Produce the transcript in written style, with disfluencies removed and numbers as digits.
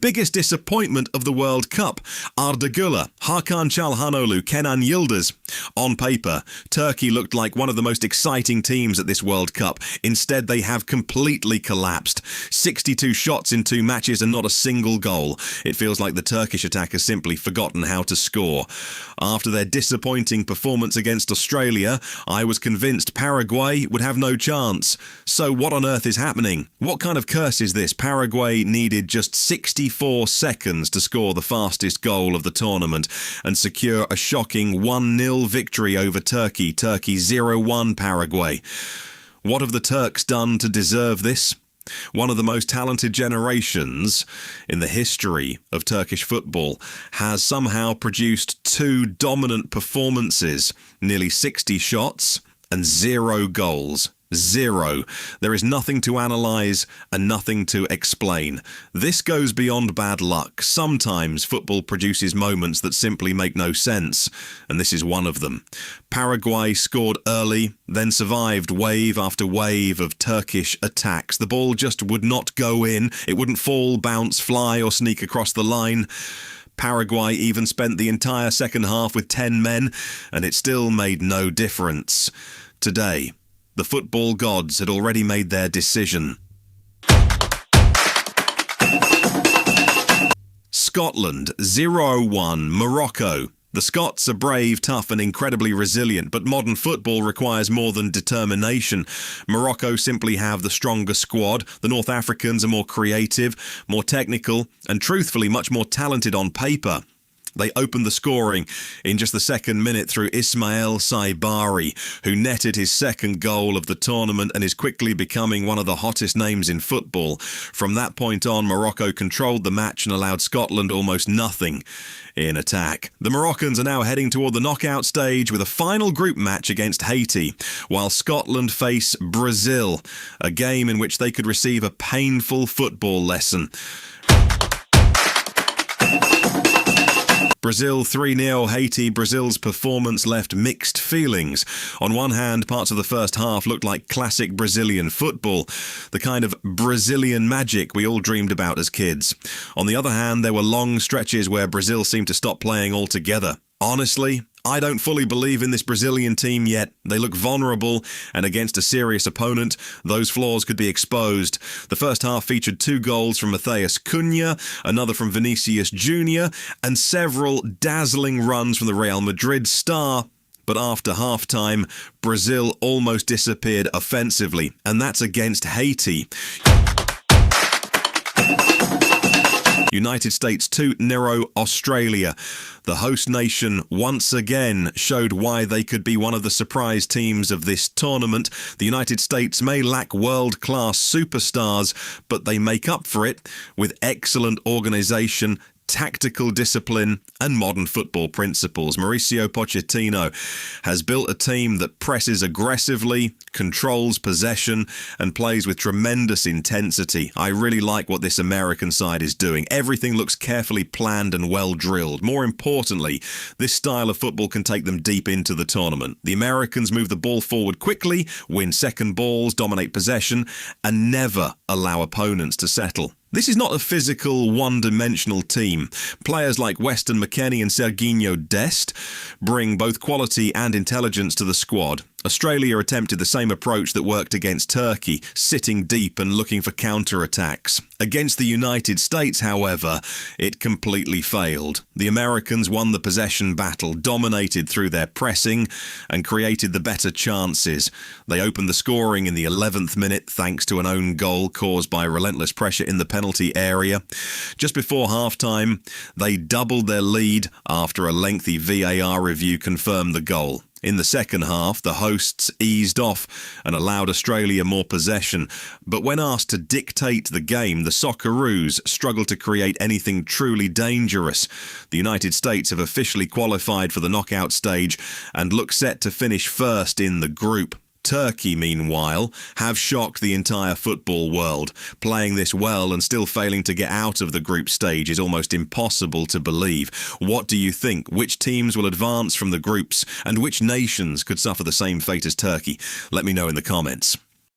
biggest disappointment of the World Cup, Arda Güler, Hakan Çalhanoğlu, Kenan Yıldız. On paper, Turkey looked like one of the most exciting teams at this World Cup. Instead, they have completely collapsed. 62 shots in 2 matches and not a single goal. It feels like the Turkish attack has simply forgotten how to score. After their disappointing performance against Australia, I was convinced Paraguay would have no chance. So what on earth is happening? What kind of curse is this? Paraguay needed just 64 seconds to score the fastest goal of the tournament and secure a shocking 1-0 victory over Turkey. Turkey 0-1 Paraguay. What have the Turks done to deserve this? One of the most talented generations in the history of Turkish football has somehow produced 2 dominant performances, nearly 60 shots and 0 goals. 0. There is nothing to analyse and nothing to explain. This goes beyond bad luck. Sometimes football produces moments that simply make no sense, and this is one of them. Paraguay scored early, then survived wave after wave of Turkish attacks. The ball just would not go in. It wouldn't fall, bounce, fly or sneak across the line. Paraguay even spent the entire second half with 10 men, and it still made no difference. Today, the football gods had already made their decision. Scotland 0-1 Morocco. The Scots are brave, tough and incredibly resilient, but modern football requires more than determination. Morocco simply have the stronger squad. The North Africans are more creative, more technical, and truthfully much more talented on paper. They opened the scoring in just the second minute through Ismael Saibari, who netted his second goal of the tournament and is quickly becoming one of the hottest names in football. From that point on, Morocco controlled the match and allowed Scotland almost nothing in attack. The Moroccans are now heading toward the knockout stage with a final group match against Haiti, while Scotland face Brazil, a game in which they could receive a painful football lesson. Brazil 3-0 Haiti. Brazil's performance left mixed feelings. On one hand, parts of the first half looked like classic Brazilian football, the kind of Brazilian magic we all dreamed about as kids. On the other hand, there were long stretches where Brazil seemed to stop playing altogether. Honestly, I don't fully believe in this Brazilian team yet. They look vulnerable, and against a serious opponent, those flaws could be exposed. The first half featured 2 goals from Matheus Cunha, another from Vinicius Jr., and several dazzling runs from the Real Madrid star. But after half-time, Brazil almost disappeared offensively, and that's against Haiti. United States 2-0 Australia. The host nation once again showed why they could be one of the surprise teams of this tournament. The United States may lack world-class superstars, but they make up for it with excellent organisation, tactical discipline and modern football principles. Mauricio Pochettino has built a team that presses aggressively, controls possession and plays with tremendous intensity. I really like what this American side is doing. Everything looks carefully planned and well drilled. More importantly, this style of football can take them deep into the tournament. The Americans move the ball forward quickly, win second balls, dominate possession and never allow opponents to settle. This is not a physical, one-dimensional team. Players like Weston McKennie and Serginho Dest bring both quality and intelligence to the squad. Australia attempted the same approach that worked against Turkey, sitting deep and looking for counter-attacks. Against the United States, however, it completely failed. The Americans won the possession battle, dominated through their pressing, and created the better chances. They opened the scoring in the 11th minute thanks to an own goal caused by relentless pressure in the penalty area. Just before half-time, they doubled their lead after a lengthy VAR review confirmed the goal. In the second half, the hosts eased off and allowed Australia more possession. But when asked to dictate the game, the Socceroos struggled to create anything truly dangerous. The United States have officially qualified for the knockout stage and look set to finish first in the group. Turkey, meanwhile, have shocked the entire football world. Playing this well and still failing to get out of the group stage is almost impossible to believe. What do you think? Which teams will advance from the groups and which nations could suffer the same fate as Turkey? Let me know in the comments.